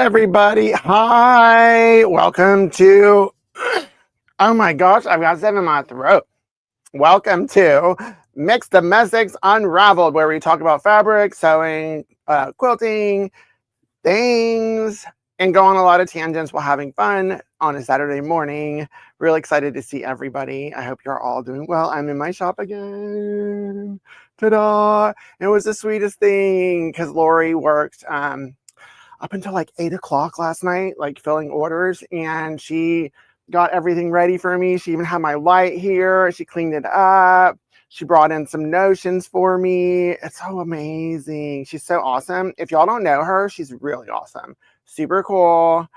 everybody. Hi. Welcome to, oh my gosh, I've got something in my throat. Welcome to Mixed Domestics Unraveled, where we talk about fabric, sewing, quilting, things, and go on a lot of tangents while having fun on a Saturday morning. Really excited to see everybody. I hope you're all doing well. I'm in my shop again. Ta-da! It was the sweetest thing because Lori worked up until like 8 o'clock last night, like filling orders, and she got everything ready for me. She even had my light here. She cleaned it up. She brought in some notions for me. It's so amazing. She's so awesome. If y'all don't know her, she's really awesome. Super cool.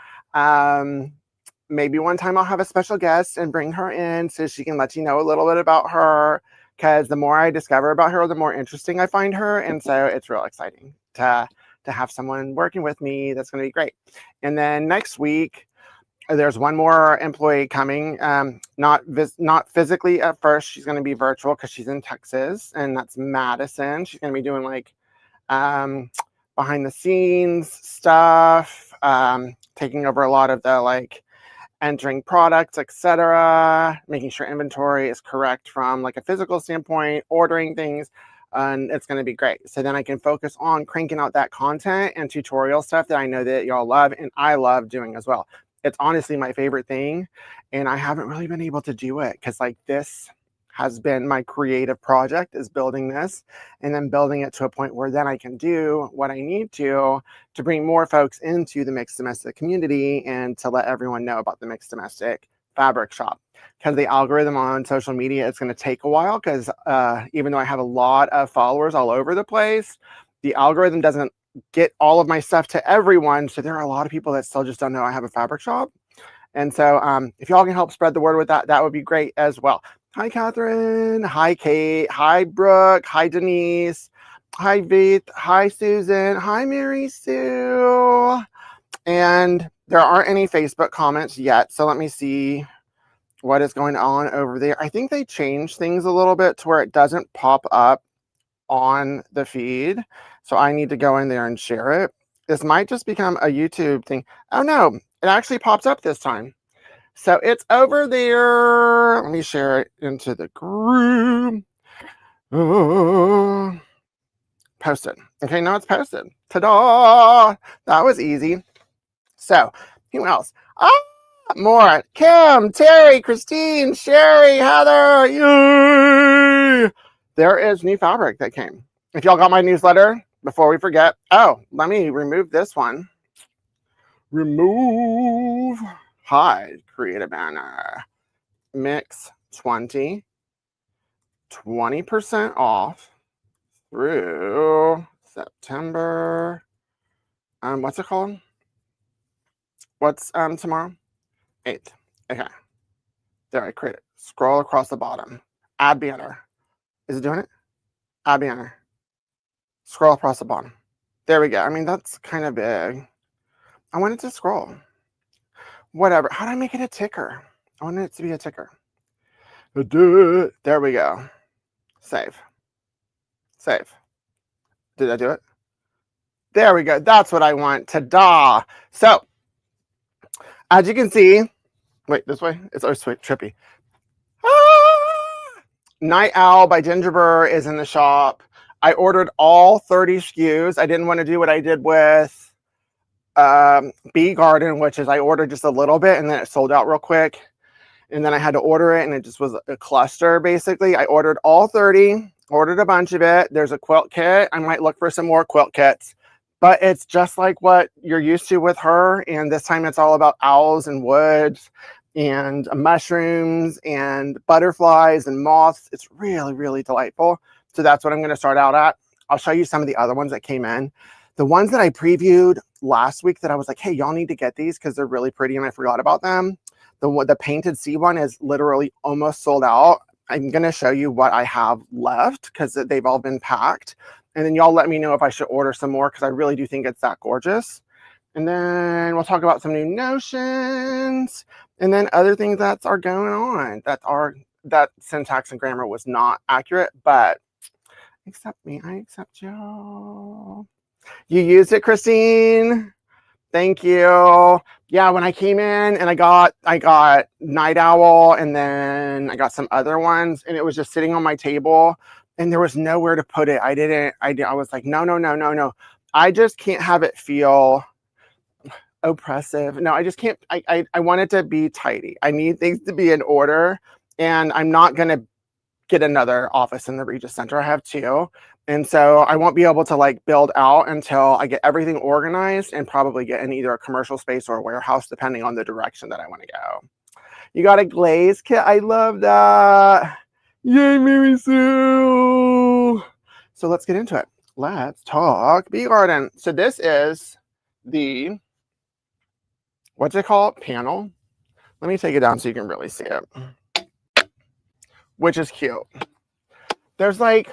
Maybe one time I'll have a special guest and bring her in so she can let you know a little bit about her, because the more I discover about her, the more interesting I find her. And so it's real exciting to have someone working with me. That's going to be great. And then next week, there's one more employee coming, not physically at first. She's going to be virtual because she's in Texas, and that's Madison. She's going to be doing like behind the scenes stuff, taking over a lot of the like entering products, etc., making sure inventory is correct from like a physical standpoint, ordering things, and it's going to be great. So then I can focus on cranking out that content and tutorial stuff that I know that y'all love and I love doing as well. It's honestly my favorite thing, and I haven't really been able to do it because like this has been my creative project, is building this and then building it to a point where then I can do what I need to bring more folks into the mixed domestic community and to let everyone know about the mixed domestic fabric shop. Because the algorithm on social media, it's going to take a while, because even though I have a lot of followers all over the place, the algorithm doesn't get all of my stuff to everyone. So there are a lot of people that still just don't know I have a fabric shop. And so if y'all can help spread the word with that, that would be great as well. Hi, Catherine. Hi, Kate. Hi, Brooke. Hi, Denise. Hi, Vith. Hi, Susan. Hi, Mary Sue. And there aren't any Facebook comments yet. So let me see what is going on over there. I think they changed things a little bit to where it doesn't pop up on the feed. So I need to go in there and share it. This might just become a YouTube thing. Oh no, it actually pops up this time. So it's over there. Let me share it into the group. Posted. Okay, now it's posted. Ta-da! That was easy. So, who else? More. Kim, Terry, Christine, Sherry, Heather. Yay! There is new fabric that came. If y'all got my newsletter, before we forget. Oh, let me remove this one. Remove. Hide. Create a banner. Mix 20. 20% off through September. What's it called? What's tomorrow? 8th. Okay. There, I create it. Scroll across the bottom. Add banner. Is it doing it? Add banner. Scroll across the bottom. There we go. I mean, that's kind of big. I want it to scroll. Whatever. How do I make it a ticker? I want it to be a ticker. There we go. Save. Save. Did I do it? There we go. That's what I want. Ta-da! So, as you can see, wait, this way? It's always trippy. Night Owl by Gingiber is in the shop. I ordered all 30 SKUs. I didn't want to do what I did with Bee Garden, which is I ordered just a little bit and then it sold out real quick. And then I had to order it and it just was a cluster, basically. I ordered all 30, ordered a bunch of it. There's a quilt kit. I might look for some more quilt kits. But it's just like what you're used to with her. And this time it's all about owls and woods and mushrooms and butterflies and moths. It's really, really delightful. So that's what I'm going to start out at. I'll show you some of the other ones that came in. The ones that I previewed last week that I was like, hey, y'all need to get these because they're really pretty and I forgot about them. The painted sea one is literally almost sold out. I'm going to show you what I have left because they've all been packed. And then y'all let me know if I should order some more because I really do think it's that gorgeous. And then we'll talk about some new notions and then other things that are going on that syntax and grammar was not accurate, but accept me. I accept y'all. You used it, Christine? Thank you. Yeah, when I came in and I got Night Owl, and then I got some other ones, and it was just sitting on my table and there was nowhere to put it. I was like, no, no, no, no, no. I just can't have it feel oppressive. No, I just can't. I want it to be tidy. I need things to be in order, and I'm not going to get another office in the Regis Center. I have two. And so I won't be able to like build out until I get everything organized and probably get in either a commercial space or a warehouse, depending on the direction that I want to go. You got a glaze kit. I love that. Yay, Mary Sue. So let's get into it. Let's talk bee garden. So this is the, what's it called? Panel. Let me take it down so you can really see it, which is cute. There's like,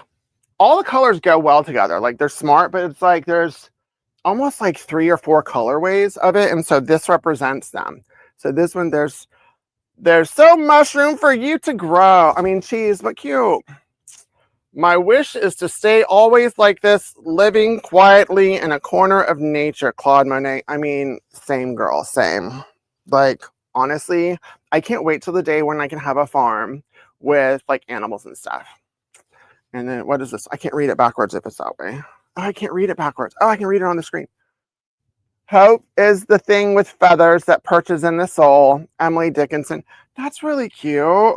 all the colors go well together. Like they're smart, but it's like there's almost like 3 or 4 colorways of it. And so this represents them. So this one, there's so much room for you to grow. I mean, cheese, but cute. My wish is to stay always like this, living quietly in a corner of nature. Claude Monet. I mean, same girl, same. Like, honestly, I can't wait till the day when I can have a farm with like animals and stuff. And then what is this? I can't read it backwards if it's that way. Oh, I can't read it backwards. Oh, I can read it on the screen. Hope is the thing with feathers that perches in the soul. Emily Dickinson. That's really cute.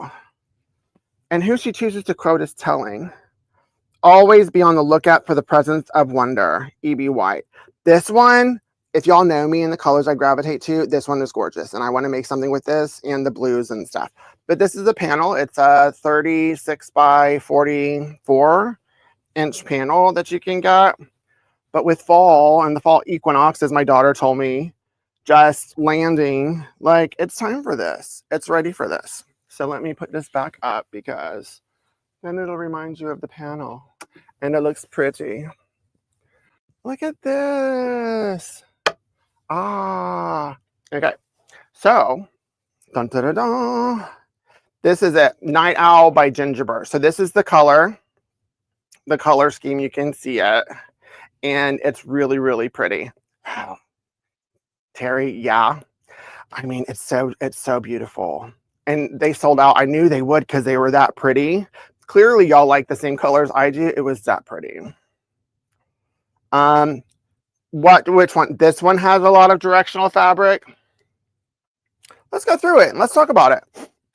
And who she chooses to quote is telling. Always be on the lookout for the presence of wonder. E.B. White. This one, if y'all know me and the colors I gravitate to, this one is gorgeous. And I want to make something with this and the blues and stuff. But this is the panel. It's a 36 by 44 inch panel that you can get. But with fall and the fall equinox, as my daughter told me, just landing, like it's time for this. It's ready for this. So let me put this back up because then it'll remind you of the panel. And it looks pretty. Look at this. Ah. Okay. So, dun, dun, dun, dun. This is it, Night Owl by Gingiber. So this is the color scheme. You can see it. And it's really, really pretty. Wow. Terry, yeah. I mean, it's so beautiful. And they sold out. I knew they would because they were that pretty. Clearly, y'all like the same colors I do. It was that pretty. Which one? This one has a lot of directional fabric. Let's go through it and let's talk about it.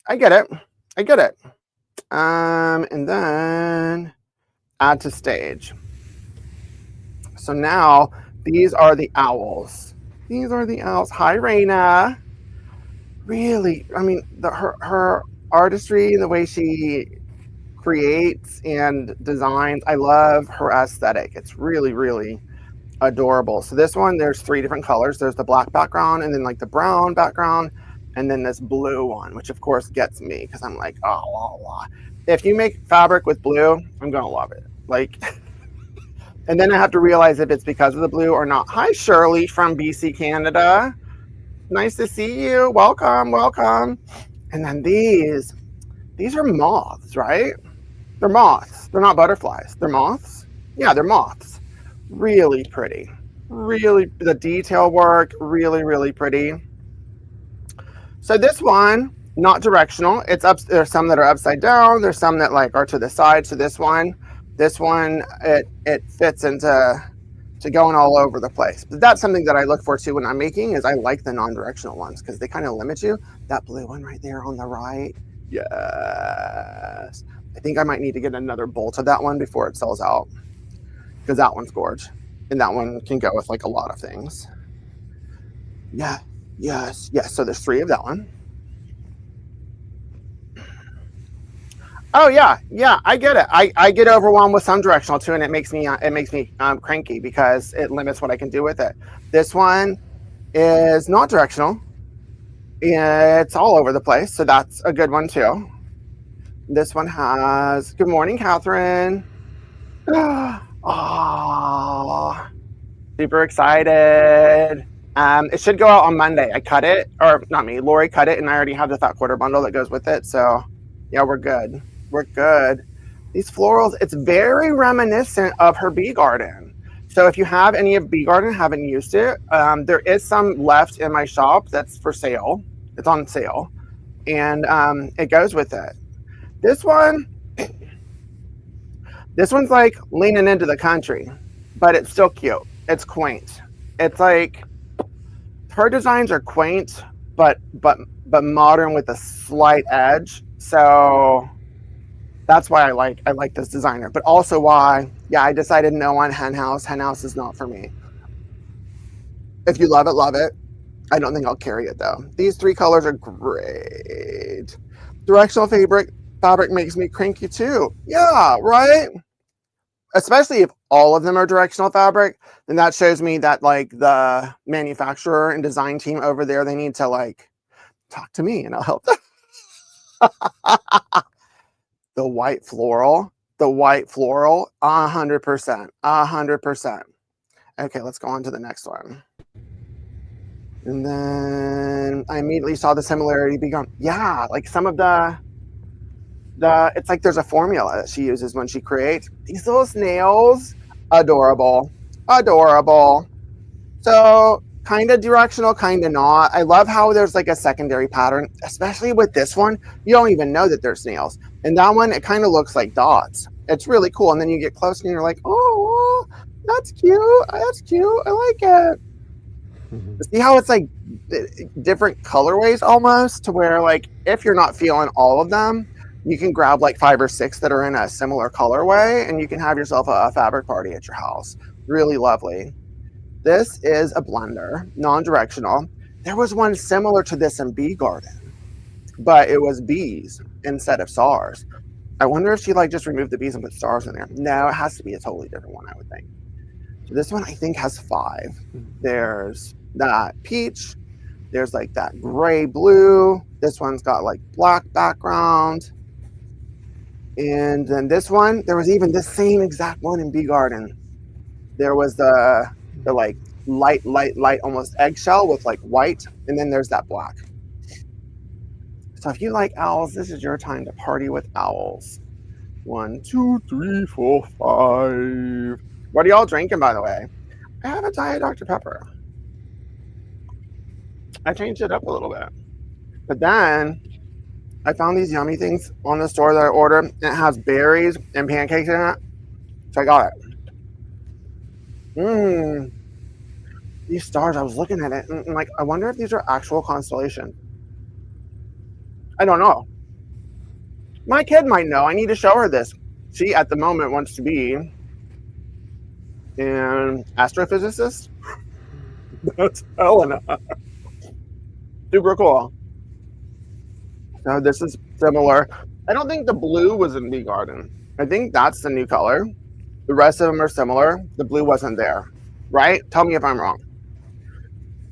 I get it. And then add to stage. So now these are the owls. Hi, Raina. Really, I mean, her artistry and the way she creates and designs, I love her aesthetic. It's really, really adorable. So this one, there's 3 different colors. There's the black background, and then like the brown background, and then this blue one, which of course gets me because I'm like, oh, if you make fabric with blue, I'm gonna love it. Like, and then I have to realize if it's because of the blue or not. Hi, Shirley from BC, Canada. Nice to see you. Welcome. And then these are moths, right? They're moths. They're not butterflies. They're moths. Yeah, they're moths. Really pretty. Really, the detail work, really, really pretty. So this one, not directional. It's up. There's some that are upside down. There's some that like are to the side. So this one, it fits into going all over the place. But that's something that I look for too when I'm making, is I like the non-directional ones because they kind of limit you. That blue one right there on the right. Yes. I think I might need to get another bolt of that one before it sells out, because that one's gorgeous. And that one can go with like a lot of things. Yeah. Yes. So there's 3 of that one. Oh yeah, I get it. I get overwhelmed with some directional too, and it makes me cranky because it limits what I can do with it. This one is not directional. It's all over the place, so that's a good one too. This one has, good morning, Catherine. Oh, super excited. It should go out on Monday. I cut it, or not me, Lori cut it, and I already have the thought quarter bundle that goes with it. So yeah, we're good. These florals, it's very reminiscent of her bee garden. So if you have any of Bee Garden, haven't used it, there is some left in my shop that's for sale. It's on sale, and it goes with it. This one's like leaning into the country, but it's still cute. It's quaint. It's like her designs are quaint, but modern with a slight edge. So that's why I like this designer, but also why, yeah, I decided no on hen house. Hen house is not for me. If you love it, love it. I don't think I'll carry it though. These 3 colors are great. Directional fabric makes me cranky too. Yeah, right? Especially if all of them are directional fabric, then that shows me that like the manufacturer and design team over there, they need to like talk to me and I'll help them. The white floral, 100%, 100%. Okay, let's go on to the next one. And then I immediately saw the similarity become, yeah, like some of it's like there's a formula that she uses when she creates these little snails. Adorable, adorable. So kind of directional, kind of not. I love how there's like a secondary pattern, especially with this one. You don't even know that they're snails. And that one, it kind of looks like dots. It's really cool. And then you get close and you're like, oh, that's cute. That's cute. I like it. See how it's like different colorways almost, to where like if you're not feeling all of them, you can grab like 5 or 6 that are in a similar colorway and you can have yourself a fabric party at your house. Really lovely. This is a blender, non-directional. There was one similar to this in Bee Garden, but it was bees instead of stars. I wonder if she like just removed the bees and put stars in there. No, it has to be a totally different one, I would think. So this one I think has 5. There's that peach. There's like that gray blue. This one's got like black background. And then this one, there was even the same exact one in Bee Garden. There was the like light, almost eggshell with like white. And then there's that black. So if you like owls, this is your time to party with owls. 1, 2, 3, 4, 5. What are y'all drinking, by the way? I have a Diet Dr. Pepper. I changed it up a little bit. But then I found these yummy things on the store that I ordered. It has berries and pancakes in it. So I got it. These stars, I was looking at it and like, I wonder if these are actual constellations. I don't know. My kid might know. I need to show her this. She, at the moment, wants to be an astrophysicist. That's Helena. Super cool. So this is similar. I don't think the blue was in Bee Garden. I think that's the new color. The rest of them are similar. The blue wasn't there, right? Tell me if I'm wrong.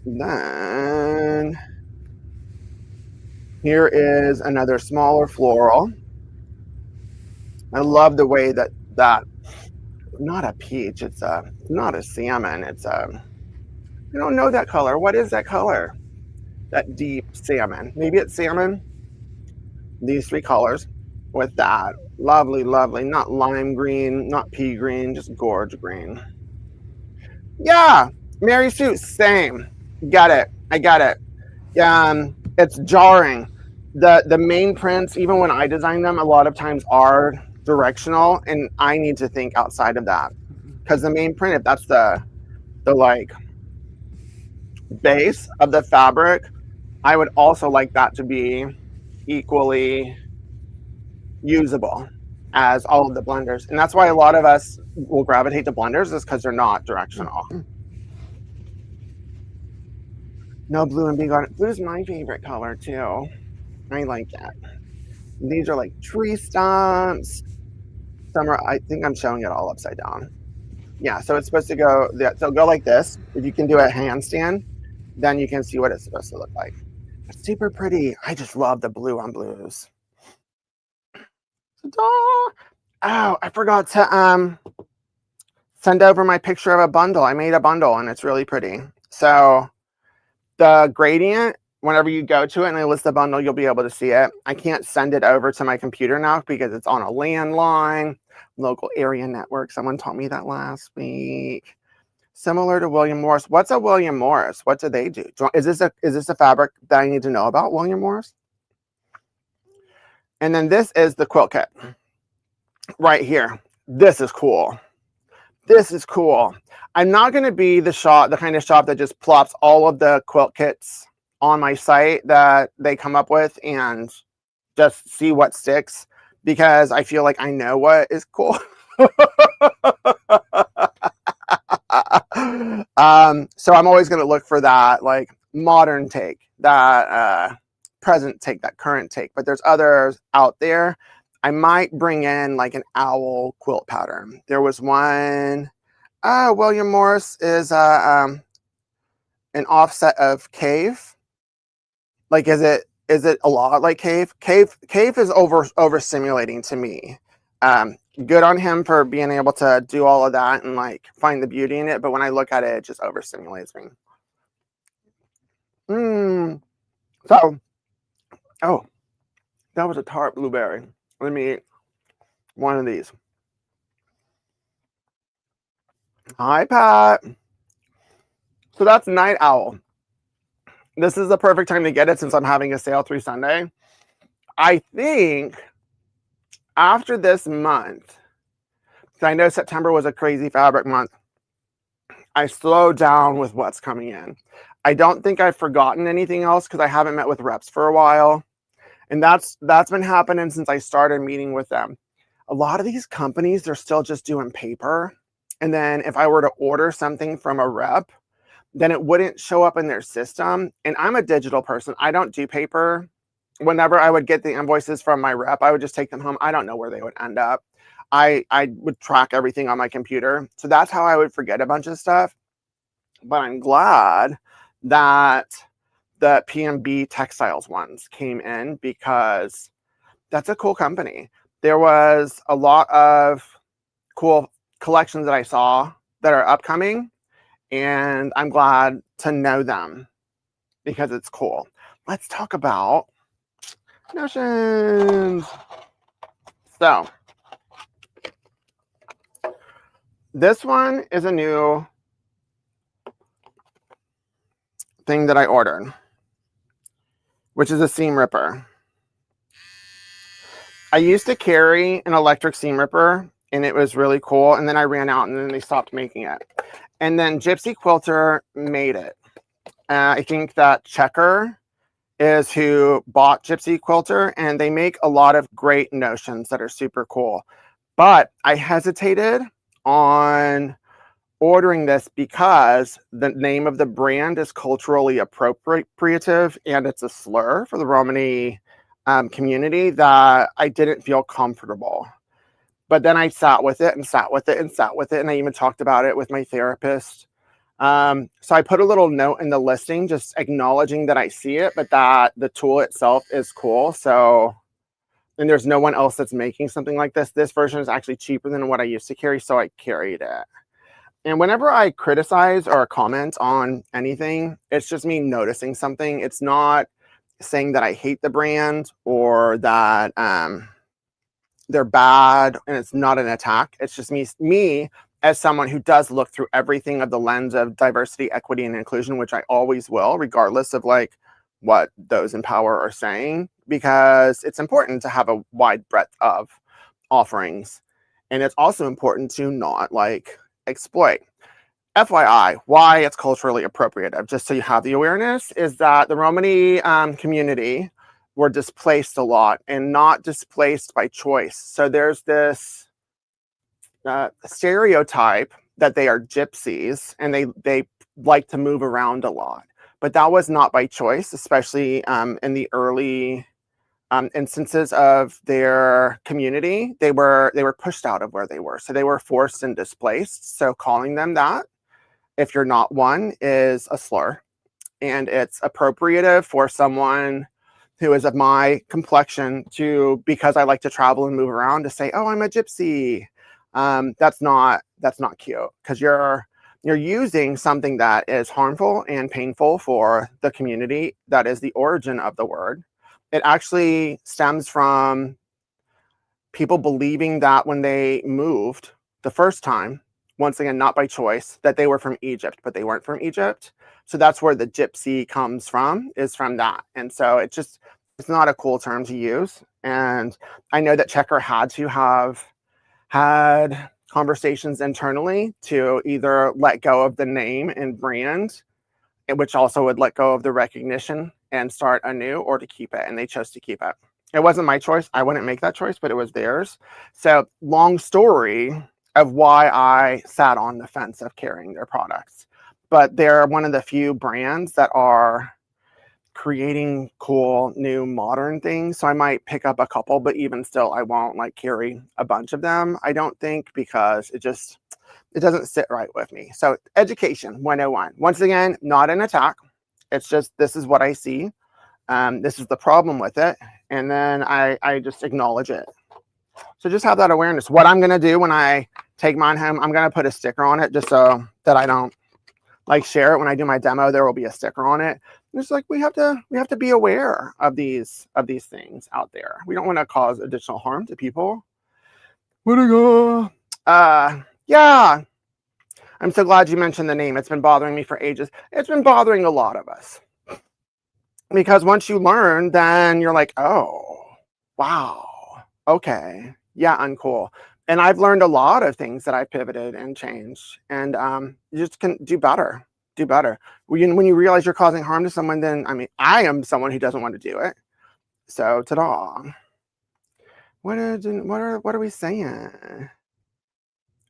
Then here is another smaller floral. I love the way that not a peach, it's not a salmon, it's I don't know that color. What is that color? That deep salmon. Maybe it's salmon. These 3 colors with that. Lovely, lovely. Not lime green, not pea green, just gorge green. Yeah, Mary Sue, same. Got it. I got it. It's jarring. The main prints, even when I design them, a lot of times are directional, and I need to think outside of that, because the main print, if that's the like base of the fabric, I would also like that to be equally usable as all of the blenders. And that's why a lot of us will gravitate to blenders, is because they're not directional. No blue in Bee Garden. Blue is my favorite color too. I like that. These are like tree stumps. Some are, I think I'm showing it all upside down. Yeah, so it's supposed to go, so go like this. If you can do a handstand, then you can see what it's supposed to look like. It's super pretty. I just love the blue on blues. Oh, I forgot to send over my picture of a bundle. I made a bundle and it's really pretty. So the gradient, whenever you go to it and I list the bundle, you'll be able to see it. I can't send it over to my computer now because it's on a landline, local area network. Someone taught me that last week. Similar to William Morris. What's a William Morris? What do they do? Is this a fabric that I need to know about, William Morris? And then this is the quilt kit right here. This is cool. This is cool. I'm not going to be the kind of shop that just plops all of the quilt kits on my site that they come up with and just see what sticks, because I feel like I know what is cool. So I'm always going to look for that like modern take, that present take, that current take. But there's others out there. I might bring in like an owl quilt pattern. There was one. William Morris is an offset of cave. Like, is it a lot like cave? Cave is overstimulating to me. Good on him for being able to do all of that and like find the beauty in it. But when I look at it, it just overstimulates me. So, oh, that was a tart blueberry. Let me eat one of these. Hi, Pat. So that's Night Owl. This is the perfect time to get it since I'm having a sale through Sunday. I think after this month, because I know September was a crazy fabric month, I slowed down with what's coming in. I don't think I've forgotten anything else because I haven't met with reps for a while. And that's been happening since I started meeting with them. A lot of these companies, they're still just doing paper. And then if I were to order something from a rep, then it wouldn't show up in their system. And I'm a digital person. I don't do paper. Whenever I would get the invoices from my rep, I would just take them home. I don't know where they would end up. I would track everything on my computer. So that's how I would forget a bunch of stuff. But I'm glad that the PMB Textiles ones came in because that's a cool company. There was a lot of cool collections that I saw that are upcoming, and I'm glad to know them because it's cool. Let's talk about notions. So this one is a new thing that I ordered, which is a seam ripper. I used to carry an electric seam ripper and it was really cool. And then I ran out and then they stopped making it. And then Gypsy Quilter made it. I think that Checker is who bought Gypsy Quilter, and they make a lot of great notions that are super cool. But I hesitated on ordering this because the name of the brand is culturally appropriative and it's a slur for the Romani community that I didn't feel comfortable. But then I sat with it and sat with it and sat with it. And I even talked about it with my therapist. So I put a little note in the listing, just acknowledging that I see it, but that the tool itself is cool. So, and there's no one else that's making something like this. This version is actually cheaper than what I used to carry. So I carried it. And whenever I criticize or comment on anything, it's just me noticing something. It's not saying that I hate the brand or that they're bad, and it's not an attack. It's just me as someone who does look through everything of the lens of diversity, equity, and inclusion, which I always will, regardless of like what those in power are saying, because it's important to have a wide breadth of offerings. And it's also important to not like exploit. FYI, why it's culturally appropriative, just so you have the awareness, is that the Romani community were displaced a lot, and not displaced by choice. So there's this stereotype that they are gypsies and they like to move around a lot. But that was not by choice, especially in the early instances of their community. They were pushed out of where they were. So they were forced and displaced. So calling them that, if you're not one, is a slur. And it's appropriative for someone who is of my complexion to, because I like to travel and move around, to say, oh, I'm a gypsy. That's not cute, because you're using something that is harmful and painful for the community that is the origin of the word. It actually stems from people believing that when they moved the first time, once again, not by choice, that they were from Egypt, but they weren't from Egypt. So that's where the gypsy comes from, is from that. And so it's not a cool term to use. And I know that Checker had to have had conversations internally to either let go of the name and brand, which also would let go of the recognition and start anew, or to keep it. And they chose to keep it. It wasn't my choice. I wouldn't make that choice, but it was theirs. So long story of why I sat on the fence of carrying their products. But they're one of the few brands that are creating cool, new, modern things. So I might pick up a couple, but even still, I won't like carry a bunch of them, I don't think, because it doesn't sit right with me. So education 101. Once again, not an attack. It's just, this is what I see. This is the problem with it. And then I just acknowledge it. So just have that awareness. What I'm going to do when I take mine home, I'm going to put a sticker on it just so that I don't like share it. When I do my demo, there will be a sticker on it. It's like, we have to be aware of these things out there. We don't want to cause additional harm to people. Where'd I go? Yeah. I'm so glad you mentioned the name. It's been bothering me for ages. It's been bothering a lot of us. Because once you learn, then you're like, oh, wow. Okay. Yeah, uncool. And I've learned a lot of things that I pivoted and changed. And you just can do better. Do better. When you realize you're causing harm to someone, then, I mean, I am someone who doesn't want to do it. So, ta-da. What are we saying?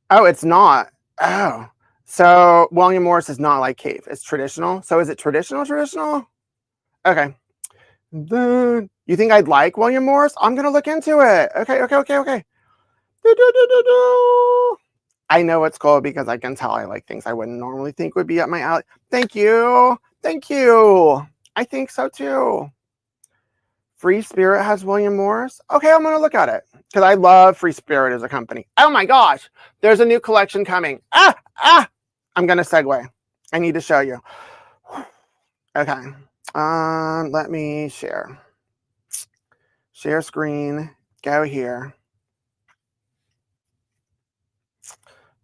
Oh, it's not. Oh. So William Morris is not like Cave. It's traditional. So is it traditional? Okay. Then you think I'd like William Morris? I'm gonna look into it. Okay. I know it's cool because I can tell I like things I wouldn't normally think would be up my alley. Thank you. I think so too. Free Spirit has William Morris. Okay, I'm gonna look at it because I love Free Spirit as a company. Oh my gosh, there's a new collection coming. I'm gonna segue. I need to show you. Okay. Let me share screen, go here.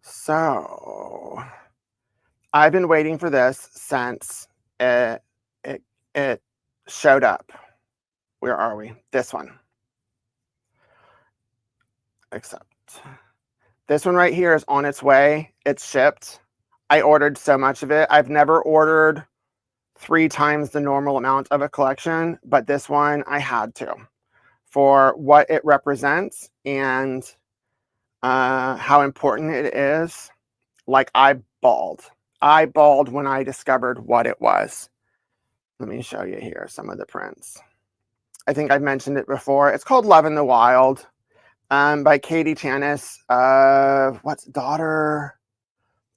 So I've been waiting for this since it showed up. Where are we? This one. Except this one right here is on its way. It's shipped. I ordered so much of it. I've never ordered 3 times the normal amount of a collection, but this one I had to, for what it represents and how important it is. Like, I bawled when I discovered what it was. Let me show you here some of the prints. I think I've mentioned it before. It's called Love in the Wild, by Katie Tanis. What's Daughter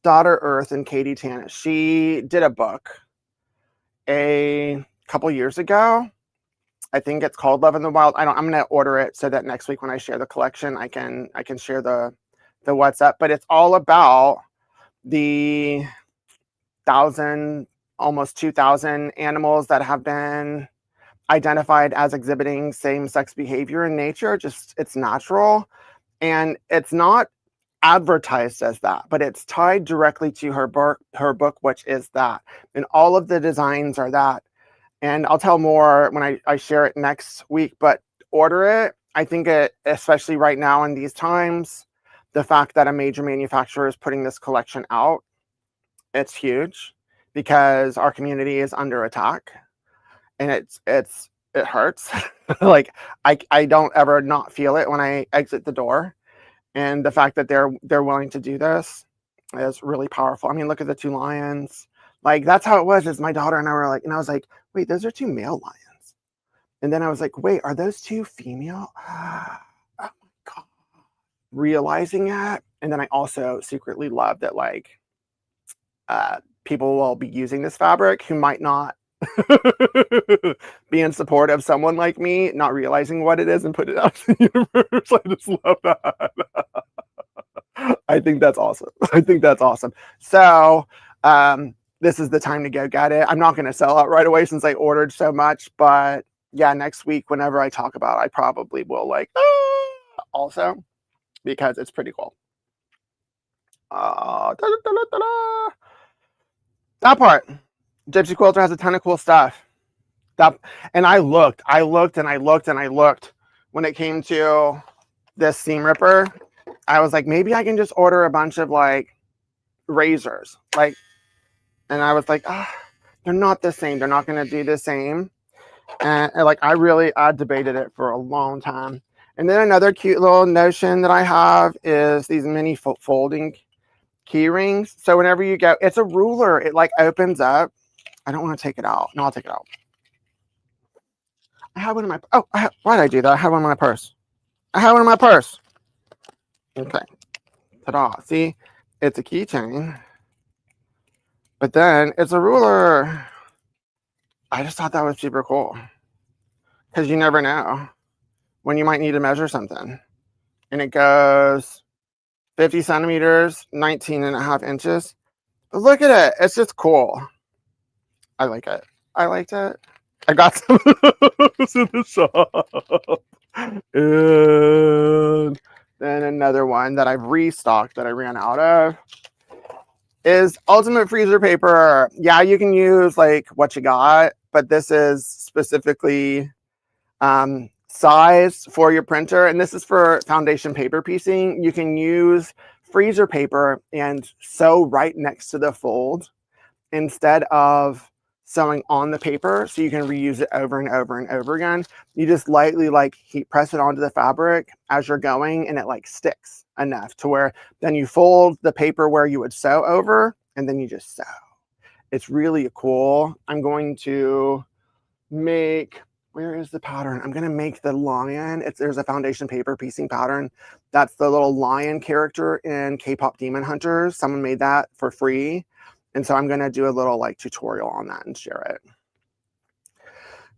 Earth and Katie Tanis. She did a book a couple years ago. I think it's called Love in the Wild. I'm going to order it so that next week when I share the collection, I can share the what's up. But it's all about the almost 2,000 animals that have been identified as exhibiting same-sex behavior in nature. Just, it's natural, and it's not advertised as that, but it's tied directly to her book, which is that, and all of the designs are that. And I'll tell more when I share it next week, but order it. I think it, especially right now in these times, the fact that a major manufacturer is putting this collection out, it's huge, because our community is under attack, and it hurts. Like, I don't ever not feel it when I exit the door. And the fact that they're willing to do this is really powerful. I mean, look at the 2 lions. Like, that's how it was. Is my daughter and I were like, and I was like, wait, those are 2 male lions. And then I was like, wait, are those 2 female? Oh my God. Realizing that. And then I also secretly love that, like, people will be using this fabric who might not be in support of someone like me, not realizing what it is, and put it out to the universe. I just love that. I think that's awesome. So this is the time to go get it. I'm not going to sell out right away since I ordered so much, but yeah, next week, whenever I talk about it, I probably will, like, also, because it's pretty cool. That part. Gypsy Quilter has a ton of cool stuff. And I looked when it came to this seam ripper. I was like, maybe I can just order a bunch of like razors. Like, and I was like, they're not the same. They're not going to do the same. And like, I debated it for a long time. And then another cute little notion that I have is these mini folding key rings. So whenever you go, it's a ruler. It like opens up. I don't want to take it out. No, I'll take it out. I have one in my, why did I do that? I had one in my purse. I have one in my purse. Okay. Ta-da. See, it's a keychain. But then it's a ruler. I just thought that was super cool. Because you never know when you might need to measure something. And it goes 50 centimeters, 19.5 inches. But look at it. It's just cool. I like it. I liked it. I got some of those in the shop. And then another one that I've restocked that I ran out of is Ultimate Freezer Paper. Yeah, you can use like what you got, but this is specifically size for your printer, and this is for foundation paper piecing. You can use freezer paper and sew right next to the fold instead of sewing on the paper, so you can reuse it over and over and over again. You just lightly like heat press it onto the fabric as you're going, and it like sticks enough to where then you fold the paper where you would sew over, and then you just sew. It's really cool. I'm going to make, where is the pattern? I'm going to make the lion. There's a foundation paper piecing pattern. That's the little lion character in K-pop Demon Hunters. Someone made that for free. And so I'm going to do a little like tutorial on that and share it.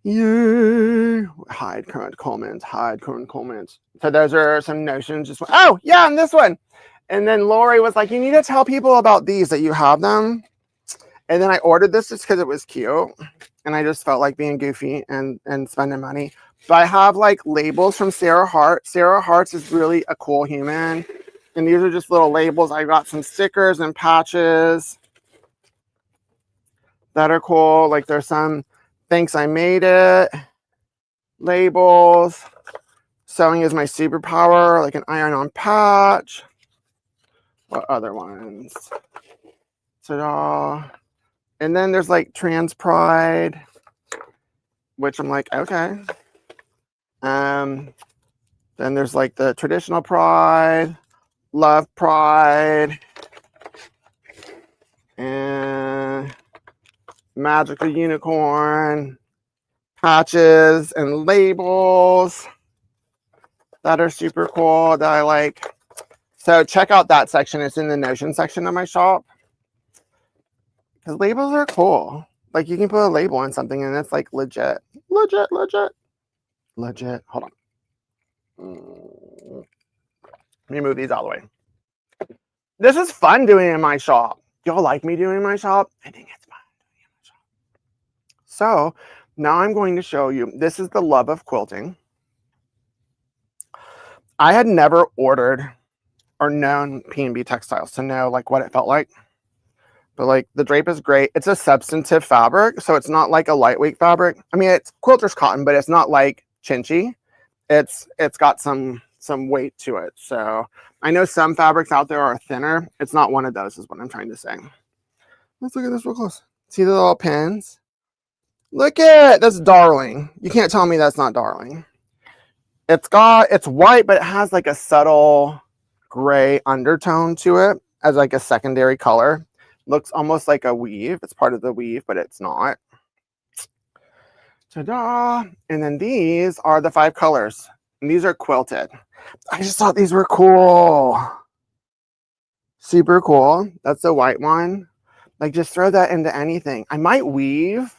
Yay. Hide current comments, hide current comments. So those are some notions. Just, oh yeah, and this one. And then Lori was like, you need to tell people about these, that you have them. And then I ordered this just because it was cute. And I just felt like being goofy and spending money. But I have like labels from Sarah Hart. Sarah Hart's is really a cool human. And these are just little labels. I got some stickers and patches that are cool. Like there's some thanks I made it labels. Sewing is my superpower, like an iron-on patch. What other ones? Ta-da. And then there's like trans pride, which I'm like, okay. Then there's like the traditional pride, love pride, and magical unicorn, patches and labels that are super cool that I like. So check out that section. It's in the Notion section of my shop. Because labels are cool. Like you can put a label on something and it's like legit. Legit. Hold on. Let me move these out of the way. This is fun doing it in my shop. Y'all like me doing it in my shop? I think it's fun doing it in my shop. So now I'm going to show you. This is the love of quilting. I had never ordered or known P&B textiles to know like what it felt like. But like the drape is great. It's a substantive fabric, so it's not like a lightweight fabric. I mean, it's quilter's cotton, but it's not like chinchy. It's got some weight to it. So I know some fabrics out there are thinner. It's not one of those is what I'm trying to say. Let's look at this real close. See the little pins? Look at that's darling. You can't tell me that's not darling. It's white, but it has like a subtle gray undertone to it as like a secondary color. Looks almost like a weave. It's part of the weave, but it's not. Ta-da! And then these are the 5 colors. And these are quilted. I just thought these were cool. Super cool. That's the white one. Like just throw that into anything. I might weave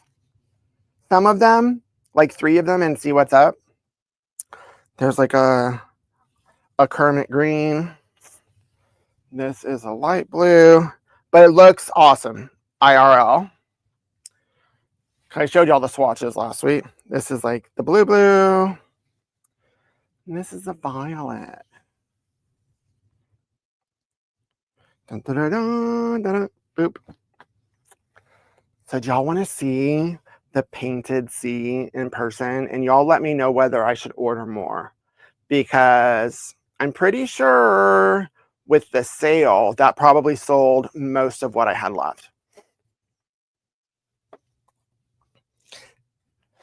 some of them, like 3 of them, and see what's up. There's like a Kermit green. This is a light blue, but it looks awesome. IRL. I showed you all the swatches last week. This is like the blue. And this is a violet. Dun, dun, dun, dun, dun, dun. Boop. So do y'all want to see the painted C in person? And y'all let me know whether I should order more, because I'm pretty sure with the sale that probably sold most of what I had left.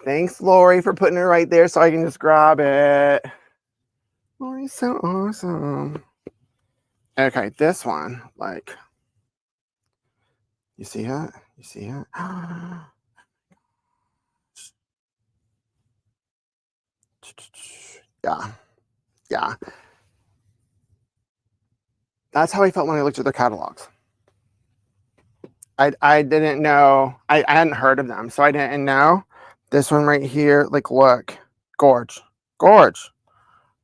Thanks, Lori, for putting it right there so I can just grab it. Lori's so awesome. Okay, this one, like, you see it? You see it? Yeah, yeah. That's how I felt when I looked at their catalogs. I didn't know, I hadn't heard of them, so I didn't know. This one right here, like, look, gorge, gorge,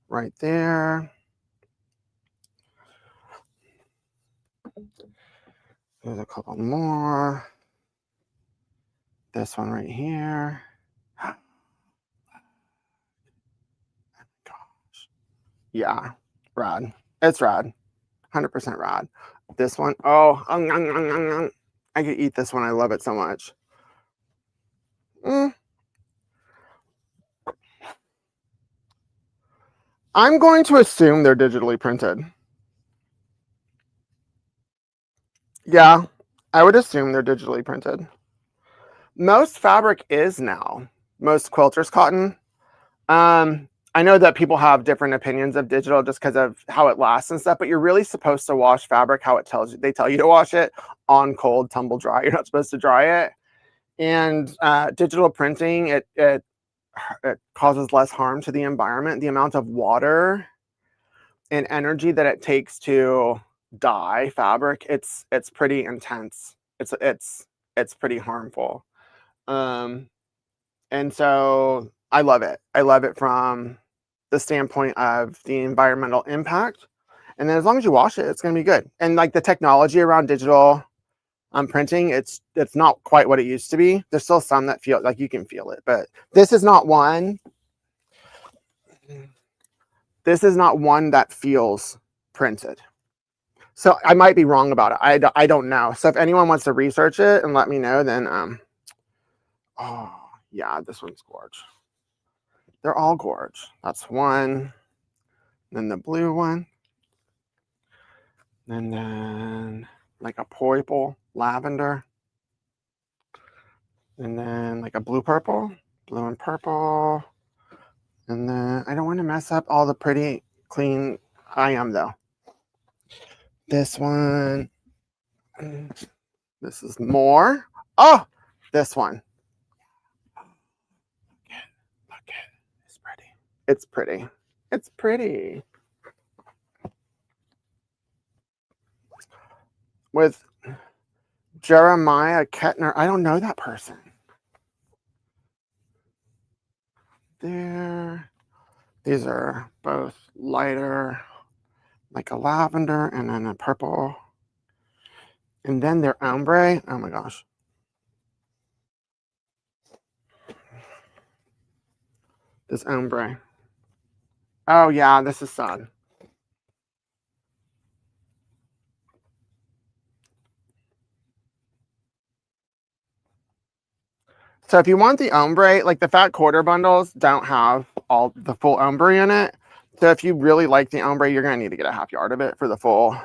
right there. There's a couple more. This one right here. Oh gosh. Yeah, rad. It's rad. 100% rad. This one, oh, I could eat this one. I love it so much. I'm going to assume they're digitally printed. Yeah, I would assume they're digitally printed. Most fabric is now. Most quilters cotton. I know that people have different opinions of digital just because of how it lasts and stuff, but you're really supposed to wash fabric how it tells you. They tell you to wash it on cold, tumble dry. You're not supposed to dry it. And digital printing, it causes less harm to the environment. The amount of water and energy that it takes to dye fabric, it's pretty intense. It's pretty harmful. And so I love it. I love it from the standpoint of the environmental impact. And then as long as you wash it, it's going to be good. And like the technology around digital printing, it's not quite what it used to be. There's still some that feel like you can feel it, but this is not one. This is not one that feels printed. So I might be wrong about it. I don't know. So if anyone wants to research it and let me know, then oh yeah, this one's gorge. They're all gorge. That's one. Then the blue one. And then like a purple lavender. And then like a blue purple, blue and purple. And then I don't want to mess up all the pretty clean. I am though. This one. This is more. Oh, this one. Look at it. It's pretty. It's pretty. It's pretty. With Jeremiah Kettner. I don't know that person. There. These are both lighter, like a lavender and then a purple. And then their ombre. Oh my gosh. This ombre. Oh yeah, this is sad. So if you want the ombre, like the fat quarter bundles don't have all the full ombre in it. So if you really like the ombre, you're gonna need to get a half yard of it for the full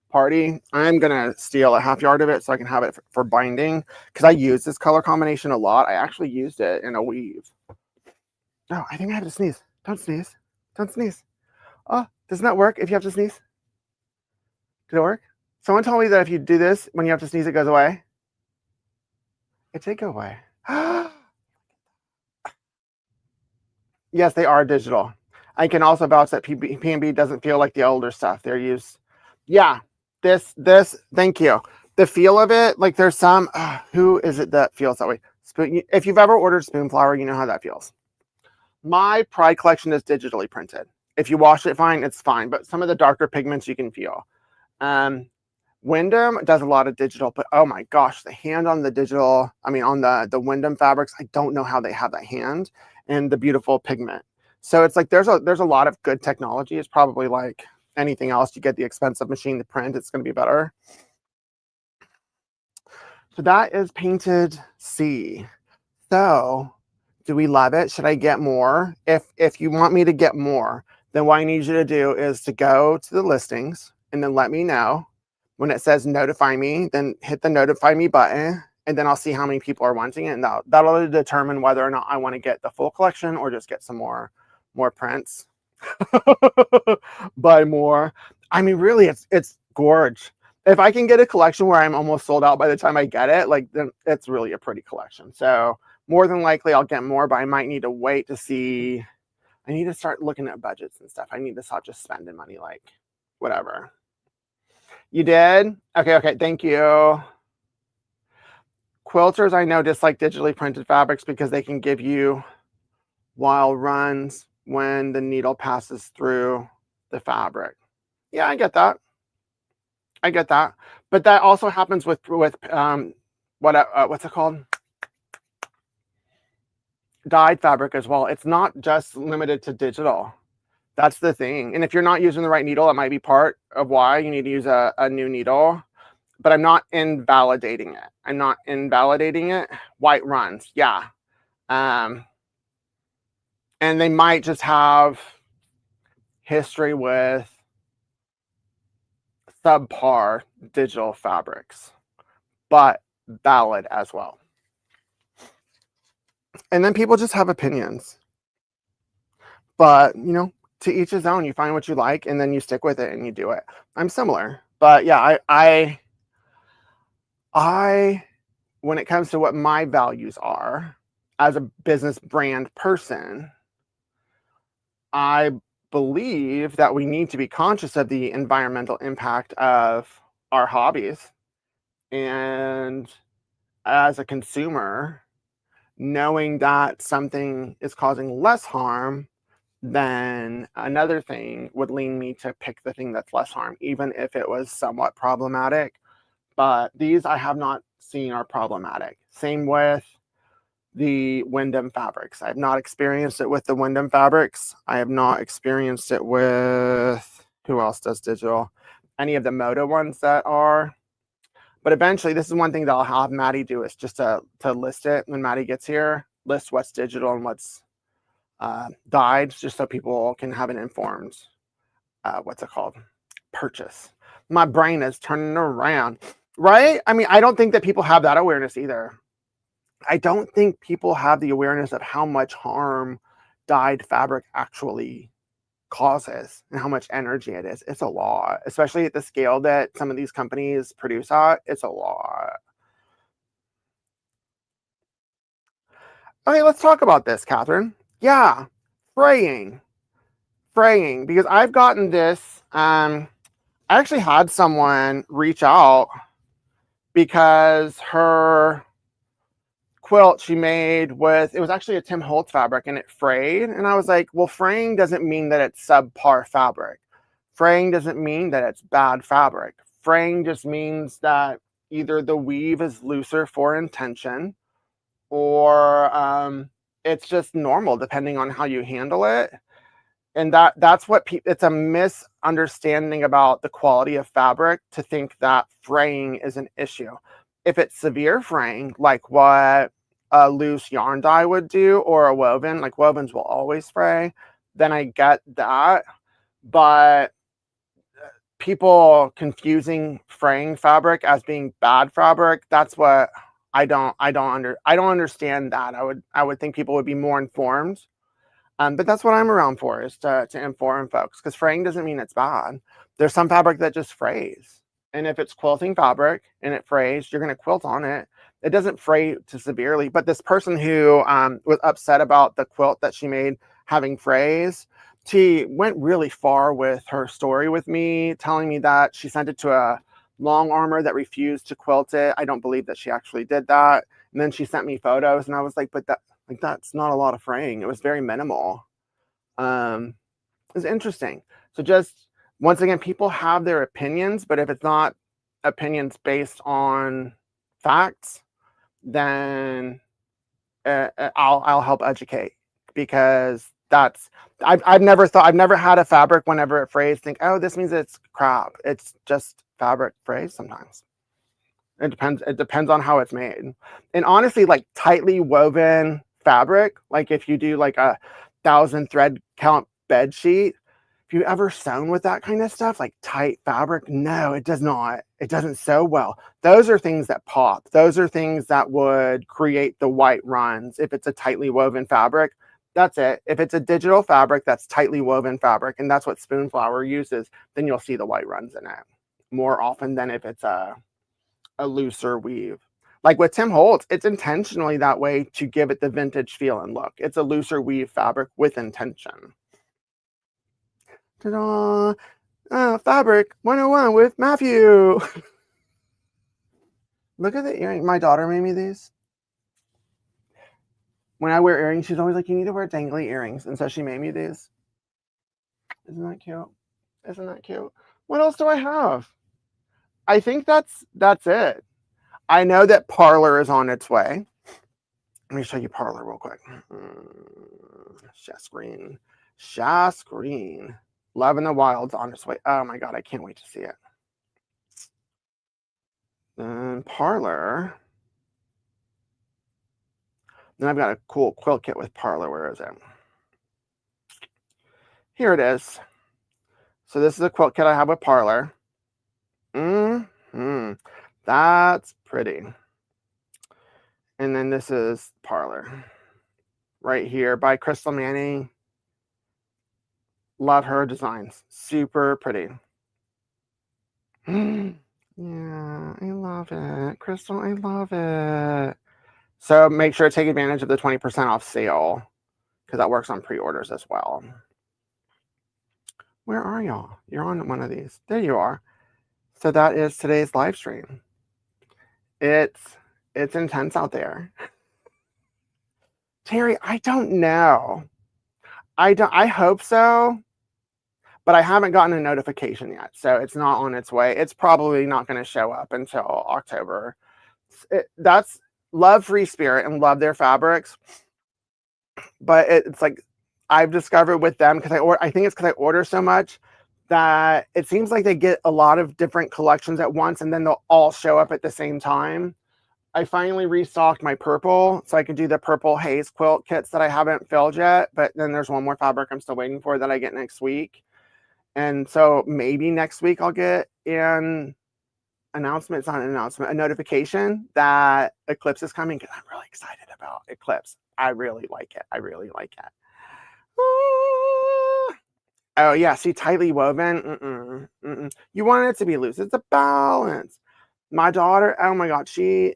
party. I'm gonna steal a half yard of it so I can have it for binding, because I use this color combination a lot. I actually used it in a weave. No, I think I have to sneeze. Don't sneeze. Don't sneeze. Oh, doesn't that work if you have to sneeze? Did it work? Someone told me that if you do this, when you have to sneeze, it goes away. It did go away. Yes, they are digital. I can also vouch that P&B doesn't feel like the older stuff. They're used. Yeah, this, thank you. The feel of it, like there's some, who is it that feels that way? Spoon, if you've ever ordered spoon flour, you know how that feels. My Pride collection is digitally printed. If you wash it fine, it's fine. But some of the darker pigments you can feel. Wyndham does a lot of digital, but oh my gosh, the hand on the digital, I mean, on the Wyndham fabrics, I don't know how they have that hand and the beautiful pigment. So it's like there's a lot of good technology. It's probably like anything else, you get the expensive machine to print, it's going to be better. So that is painted C. So do we love it? Should I get more? If you want me to get more, then what I need you to do is to go to the listings and then let me know. When it says notify me, then hit the notify me button, and then I'll see how many people are wanting it, and that'll determine whether or not I want to get the full collection or just get some more prints. Buy more. I mean, really, it's gorge. If I can get a collection where I'm almost sold out by the time I get it, like, then it's really a pretty collection. So more than likely I'll get more, but I might need to wait to see. I need to start looking at budgets and stuff. I need to stop just spending money, like whatever. You did? Okay, thank you. Quilters, I know, dislike digitally printed fabrics because they can give you wild runs when the needle passes through the fabric. Yeah, I get that. But that also happens with what's it called? Dyed fabric as well. It's not just limited to digital. That's the thing. And if you're not using the right needle, it might be part of why you need to use a new needle. But I'm not invalidating it. White runs, yeah. And they might just have history with subpar digital fabrics, but valid as well. And then people just have opinions. But, to each his own. You find what you like and then you stick with it and you do it. I'm similar. But yeah, I when it comes to what my values are as a business brand person, I believe that we need to be conscious of the environmental impact of our hobbies. And as a consumer, knowing that something is causing less harm than another thing would lean me to pick the thing that's less harm, even if it was somewhat problematic. But these I have not seen are problematic. Same with the Wyndham fabrics. I have not experienced it with the Wyndham fabrics. I have not experienced it with, who else does digital? Any of the Moda ones that are. But eventually, this is one thing that I'll have Maddie do, is just to list it when Maddie gets here, list what's digital and what's dyed, just so people can have an informed, purchase. My brain is turning around, right? I mean, I don't think that people have that awareness either. I don't think people have the awareness of how much harm dyed fabric actually causes and how much energy it is. It's a lot, especially at the scale that some of these companies produce at. It's a lot. Okay, let's talk about this, Catherine. Yeah, fraying, because I've gotten this. I actually had someone reach out because her quilt she made with, it was actually a Tim Holtz fabric and it frayed. And I was like, well, fraying doesn't mean that it's subpar fabric. Fraying doesn't mean that it's bad fabric. Fraying just means that either the weave is looser for intention, or it's just normal depending on how you handle it. And that's what it's a misunderstanding about the quality of fabric to think that fraying is an issue. If it's severe fraying, like what a loose yarn dye would do, or a woven, like wovens will always fray, then I get that. But people confusing fraying fabric as being bad fabric, that's what I don't understand that. I would think people would be more informed. But that's what I'm around for, is to inform folks, because fraying doesn't mean it's bad. There's some fabric that just frays. And if it's quilting fabric and it frays, you're going to quilt on it. It doesn't fray too severely. But this person who was upset about the quilt that she made having frays, she went really far with her story with me, telling me that she sent it to a long armor that refused to quilt it. I don't believe that she actually did that. And then she sent me photos, and I was like, but that's not a lot of fraying. It was very minimal. It's interesting. So just, once again, people have their opinions, but if it's not opinions based on facts, then I'll help educate, because I've never had a fabric whenever it frays think, oh, this means it's crap. It's just fabric frays sometimes. It depends on how it's made. And honestly, like tightly woven fabric, like if you do like a 1,000 thread count bed sheet, if you ever sewn with that kind of stuff, like tight fabric, no, it does not. It doesn't sew well. Those are things that pop. Those are things that would create the white runs if it's a tightly woven fabric. That's it. If it's a digital fabric that's tightly woven fabric, and that's what Spoonflower uses, then you'll see the white runs in it more often than if it's a looser weave. Like with Tim Holtz, it's intentionally that way to give it the vintage feel and look. It's a looser weave fabric with intention. Ta-da! Fabric 101 with Matthew. Look at the earring. My daughter made me these. When I wear earrings, she's always like, you need to wear dangly earrings. And so she made me these. Isn't that cute? Isn't that cute? What else do I have? I think that's it. I know that Parlor is on its way. Let me show you Parlor real quick. Share screen. Love in the Wild's on its way. Oh my God, I can't wait to see it. Parlor. Then I've got a cool quilt kit with Parlor. Where is it? Here it is. So this is a quilt kit I have with Parlor. That's pretty. And then this is Parlor. Right here by Crystal Manning. Love her designs. Super pretty. Yeah, I love it. Crystal, I love it. So make sure to take advantage of the 20% off sale because that works on pre-orders as well. Where are y'all? You're on one of these. There you are. So that is today's live stream. It's intense out there. Terry, I don't know. I hope so, but I haven't gotten a notification yet. So it's not on its way. It's probably not going to show up until October. That's love Free Spirit and love their fabrics. But it's like I've discovered with them because I think it's because I order so much that it seems like they get a lot of different collections at once and then they'll all show up at the same time. I finally restocked my purple so I can do the purple haze quilt kits that I haven't filled yet, but then there's one more fabric I'm still waiting for that I get next week. And so maybe next week I'll get an announcement. It's not an announcement, a notification that Eclipse is coming because I'm really excited about Eclipse. I really like it. I really like it. Oh yeah, see, tightly woven. You want it to be loose. It's a balance. My daughter, oh my God, she's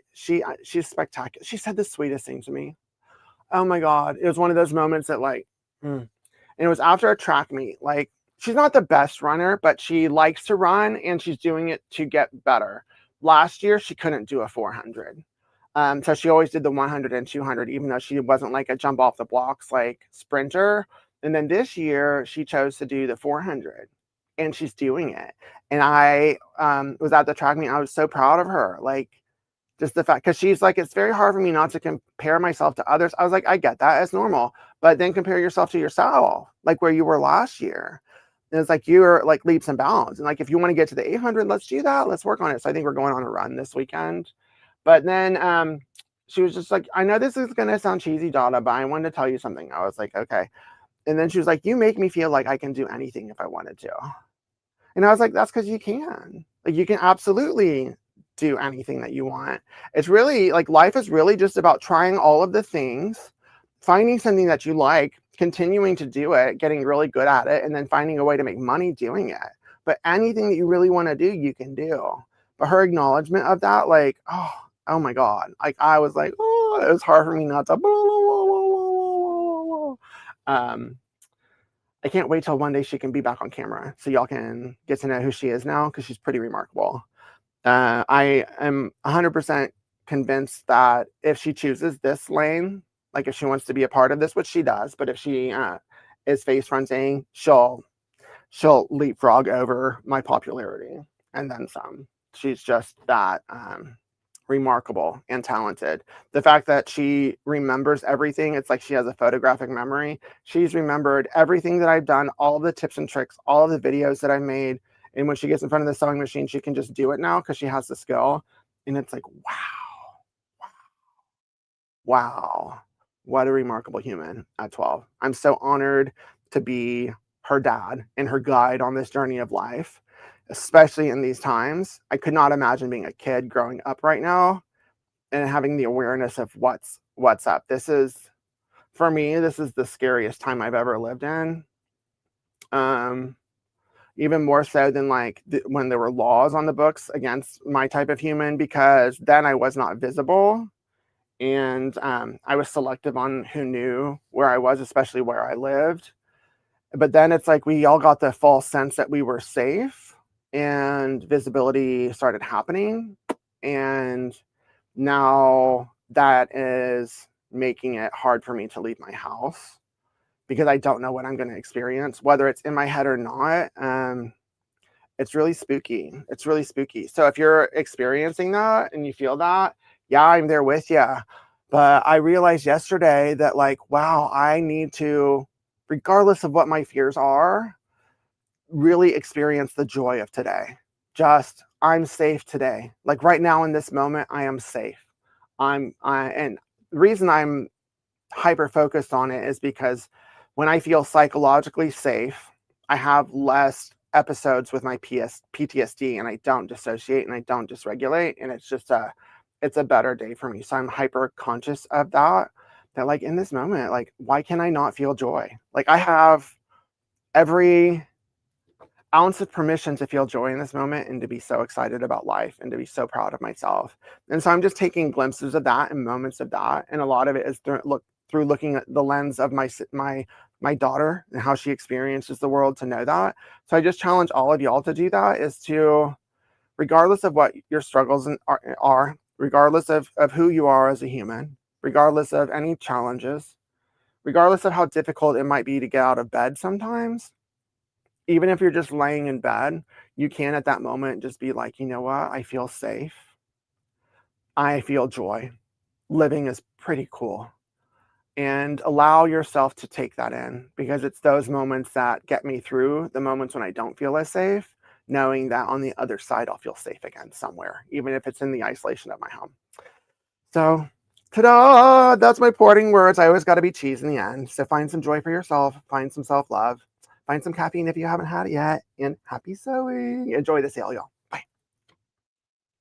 spectacular. She said the sweetest thing to me. Oh my God, it was one of those moments that like, and it was after a track meet. Like, she's not the best runner, but she likes to run and she's doing it to get better. Last year, she couldn't do a 400. So she always did the 100 and 200, even though she wasn't like a jump off the blocks like sprinter. And then this year she chose to do the 400 and she's doing it. And I was at the track meet. I was so proud of her. Like just the fact, because she's like, it's very hard for me not to compare myself to others. I was like, I get that. It's normal. But then compare yourself to yourself, like where you were last year. And it's like you're like leaps and bounds. And like, if you want to get to the 800, let's do that. Let's work on it. So I think we're going on a run this weekend. But then she was just like, I know this is going to sound cheesy, Dada, but I wanted to tell you something. I was like, okay. And then she was like, you make me feel like I can do anything if I wanted to. And I was like, that's because you can. Like, you can absolutely do anything that you want. It's really like life is really just about trying all of the things, finding something that you like, continuing to do it, getting really good at it, and then finding a way to make money doing it. But anything that you really want to do, you can do. But her acknowledgement of that, like, oh my God. Like, I was like, oh, it was hard for me not to. I can't wait till one day she can be back on camera so y'all can get to know who she is now because she's pretty remarkable. I am 100% convinced that if she chooses this lane, like if she wants to be a part of this, which she does, but if she is face fronting, she'll leapfrog over my popularity and then some. She's just that remarkable and talented. The fact that she remembers everything, it's like she has a photographic memory. She's remembered everything that I've done, all of the tips and tricks, all of the videos that I've made. And when she gets in front of the sewing machine, she can just do it now because she has the skill. And it's like, wow, wow, what a remarkable human at 12. I'm so honored to be her dad and her guide on this journey of life, especially in these times. I could not imagine being a kid growing up right now and having the awareness of what's up. This is, for me, this is the scariest time I've ever lived in. Even more so than like when there were laws on the books against my type of human, because then I was not visible. And I was selective on who knew where I was, especially where I lived. But then it's like we all got the false sense that we were safe, and visibility started happening. And now that is making it hard for me to leave my house because I don't know what I'm going to experience, whether it's in my head or not. It's really spooky. It's really spooky. So if you're experiencing that and you feel that, yeah, I'm there with you. But I realized yesterday that, like, wow, I need to, regardless of what my fears are, really experience the joy of today. Just, I'm safe today. Like right now in this moment, I am safe. And the reason I'm hyper focused on it is because when I feel psychologically safe, I have less episodes with my PTSD, and I don't dissociate and I don't dysregulate, and it's a better day for me. So I'm hyper conscious of that like in this moment, like, why can I not feel joy? Like I have every ounce of permission to feel joy in this moment and to be so excited about life and to be so proud of myself. And so I'm just taking glimpses of that and moments of that. And a lot of it is through looking at the lens of my daughter and how she experiences the world to know that. So I just challenge all of y'all to do that, is to, regardless of what your struggles are, regardless of who you are as a human, regardless of any challenges, regardless of how difficult it might be to get out of bed sometimes, even if you're just laying in bed, you can at that moment just be like, you know what? I feel safe. I feel joy. Living is pretty cool. And allow yourself to take that in, because it's those moments that get me through the moments when I don't feel as safe, knowing that on the other side, I'll feel safe again somewhere, even if it's in the isolation of my home. So, ta-da! That's my parting words. I always got to be cheese in the end. So find some joy for yourself. Find some self-love. Find some caffeine if you haven't had it yet. And happy sewing. Enjoy the sale, y'all.